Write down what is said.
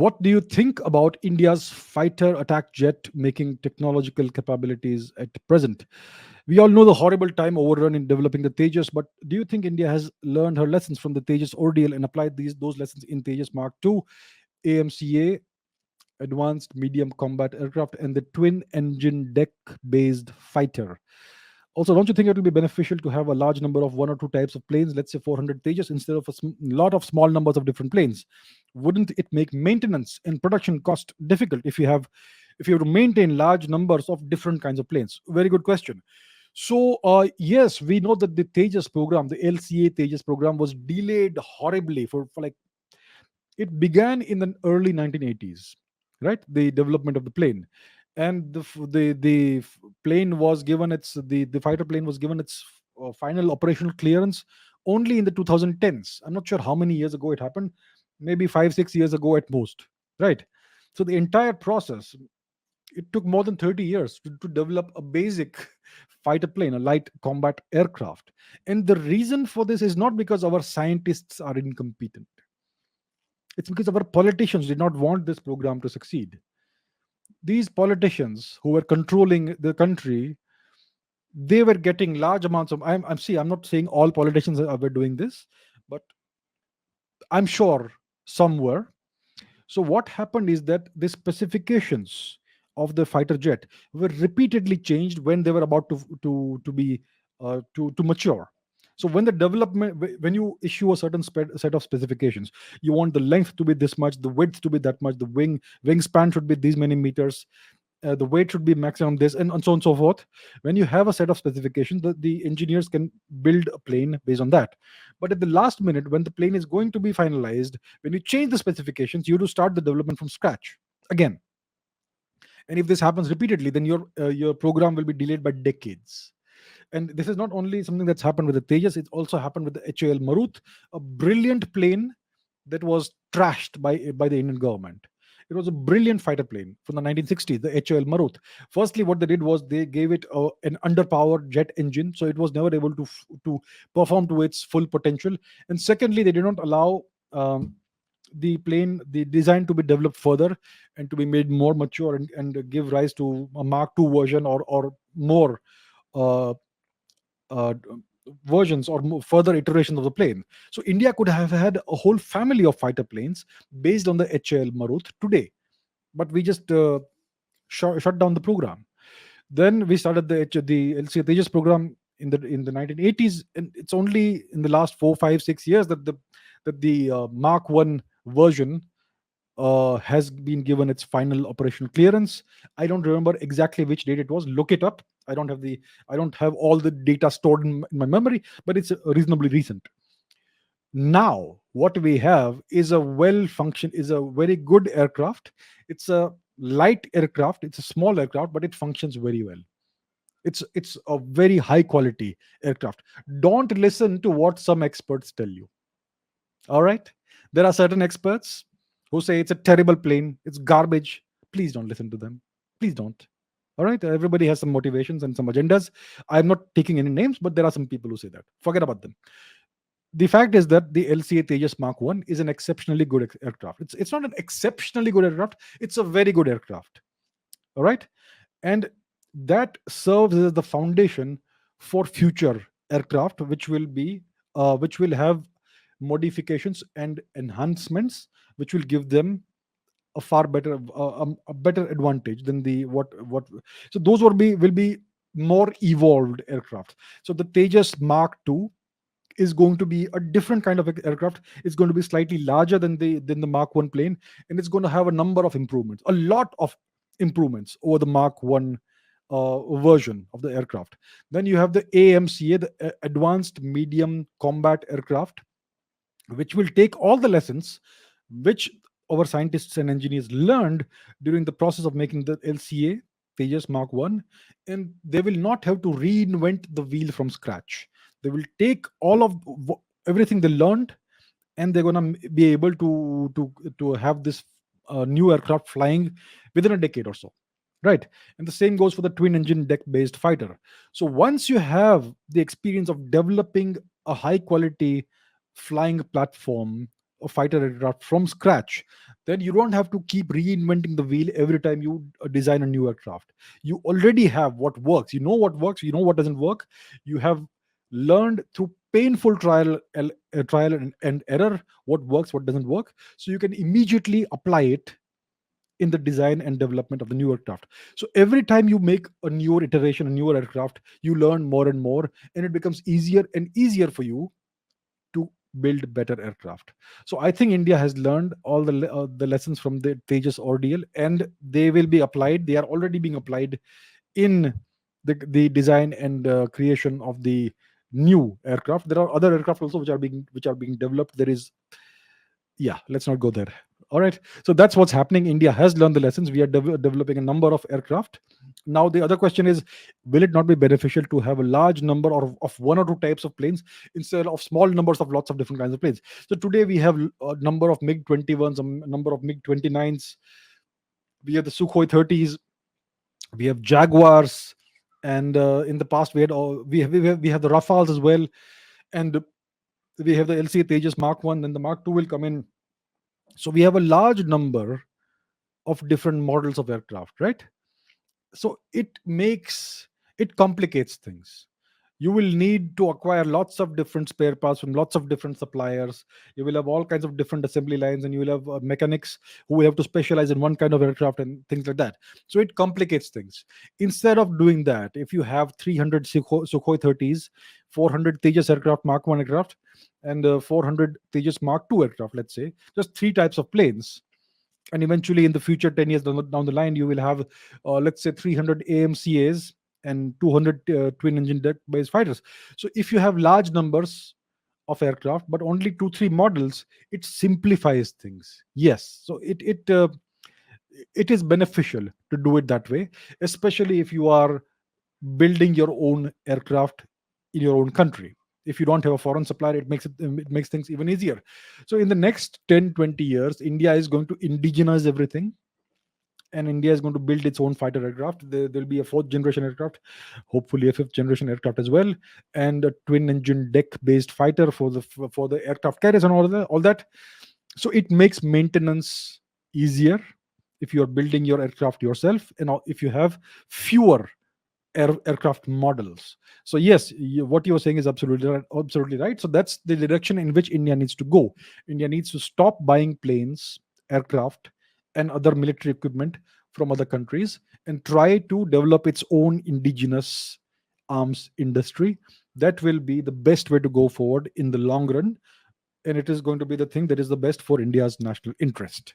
What do you think about India's fighter attack jet making technological capabilities at present? We all know the horrible time overrun in developing the Tejas, but do you think India has learned her lessons from the Tejas ordeal and applied those lessons in Tejas Mark II, AMCA, Advanced Medium Combat Aircraft, and the twin engine deck based fighter? Also, don't you think it will be beneficial to have a large number of one or two types of planes, let's say 400 Tejas, instead of a lot of small numbers of different planes? Wouldn't it make maintenance and production cost difficult if you have to maintain large numbers of different kinds of planes? Very good question. So, yes, we know that the Tejas program, the LCA Tejas program, was delayed horribly for like it began in the early 1980s, right? The development of the plane, and plane was given the fighter plane was given its final operational clearance only in the 2010s. I'm not sure how many years ago it happened, maybe 5 6 years ago at most, right? So the entire process, it took more than 30 years to develop a basic fighter plane, a light combat aircraft. And the reason for this is not because our scientists are incompetent, it's because our politicians did not want this program to succeed. These politicians who were controlling the country, they were getting large amounts of. I'm not saying all politicians were doing this, but I'm sure some were. So what happened is that the specifications of the fighter jet were repeatedly changed when they were about to be to mature. So when the development when you issue a certain set of specifications, you want the length to be this much, the width to be that much, the wingspan should be these many meters, the weight should be maximum this, and so on and so forth. When you have a set of specifications, the engineers can build a plane based on that. But at the last minute, when the plane is going to be finalized, when you change the specifications, you have to start the development from scratch again. And if this happens repeatedly, then your program will be delayed by decades. And this is not only something that's happened with the Tejas, it's also happened with the HAL Marut, a brilliant plane that was trashed by the Indian government. It was a brilliant fighter plane from the 1960s, the HAL Marut. Firstly, what they did was they gave it an underpowered jet engine, so it was never able to perform to its full potential. And secondly, they did not allow the design to be developed further and to be made more mature and give rise to a Mark II version or more uh, uh, versions or further iterations of the plane. So India could have had a whole family of fighter planes based on the HAL Marut today, but we just shut down the program. Then we started the LCA Tejas program in the 1980s, and it's only in the last 4 5 6 years that the Mark One version has been given its final operational clearance. I don't remember exactly which date it was. Look it up. I don't have all the data stored in my memory, but it's reasonably recent. Now, what we have is a very good aircraft. It's a light aircraft. It's a small aircraft, but it functions very well. It's a very high quality aircraft. Don't listen to what some experts tell you. All right, there are certain experts who say it's a terrible plane, it's garbage. Please don't listen to them. Please don't. All right, everybody has some motivations and some agendas. I'm not taking any names, but there are some people who say that. Forget about them. The fact is that the LCA Tejas Mark One is an exceptionally good aircraft. It's not an exceptionally good aircraft. It's a very good aircraft. All right, and that serves as the foundation for future aircraft, which will have modifications and enhancements, which will give them a far better a better advantage than the what so those will be more evolved aircraft. So the Tejas Mark II is going to be a different kind of aircraft. It's going to be slightly larger than the Mark One plane, and it's going to have a number of improvements, a lot of improvements over the Mark One version of the aircraft. Then you have the AMCA, the Advanced Medium Combat Aircraft, which will take all the lessons which our scientists and engineers learned during the process of making the LCA Tejas Mark One, and they will not have to reinvent the wheel from scratch. They will take all of everything they learned, and they're going to be able to have this new aircraft flying within a decade or so, right? And the same goes for the twin engine deck based fighter. So once you have the experience of developing a high quality flying platform a fighter aircraft from scratch, then you don't have to keep reinventing the wheel every time you design a new aircraft. You already have what works. You know what works. You know what doesn't work. You have learned through painful trial and error what works, what doesn't work. So you can immediately apply it in the design and development of the new aircraft. So every time you make a newer iteration, a newer aircraft, you learn more and more, and it becomes easier and easier for you to build better aircraft. So I think India has learned all the lessons from the Tejas ordeal, and they will be applied. They are already being applied in the design and creation of the new aircraft. There are other aircraft also which are being developed. There is, yeah, let's not go there. All right, so that's what's happening. India has learned the lessons. We are developing a number of aircraft. Now the other question is, will it not be beneficial to have a large number of one or two types of planes instead of small numbers of lots of different kinds of planes? So today we have a number of MiG 21s, a number of MiG 29s. We have the Sukhoi 30s, we have Jaguars, and in the past we have the Rafales as well, and we have the LCA Tejas Mark 1, and the Mark 2 will come in. So we have a large number of different models of aircraft, right? So it complicates things. You will need to acquire lots of different spare parts from lots of different suppliers. You will have all kinds of different assembly lines, and you will have mechanics who will have to specialize in one kind of aircraft and things like that. So it complicates things. Instead of doing that, if you have 300 Sukhoi 30s, 400 Tejas aircraft, Mark 1 aircraft, and 400 Tejas Mark 2 aircraft, let's say, just three types of planes, and eventually in the future, 10 years down the line, you will have let's say 300 AMCAs and 200 twin engine deck based fighters. So if you have large numbers of aircraft but only 2 3 models, it simplifies things. Yes, so it is beneficial to do it that way, especially if you are building your own aircraft in your own country. If you don't have a foreign supplier, it makes things even easier. So in the next 10 20 years, India is going to indigenize everything, and India is going to build its own fighter aircraft. There'll be a fourth generation aircraft, hopefully a fifth generation aircraft as well, and a twin engine deck based fighter for the aircraft carriers and all that. So it makes maintenance easier if you are building your aircraft yourself, and if you have fewer aircraft models. So yes, what you're saying is absolutely right. So that's the direction in which India needs to go. India needs to stop buying planes, aircraft, and other military equipment from other countries, and try to develop its own indigenous arms industry. That will be the best way to go forward in the long run, and it is going to be the thing that is the best for India's national interest.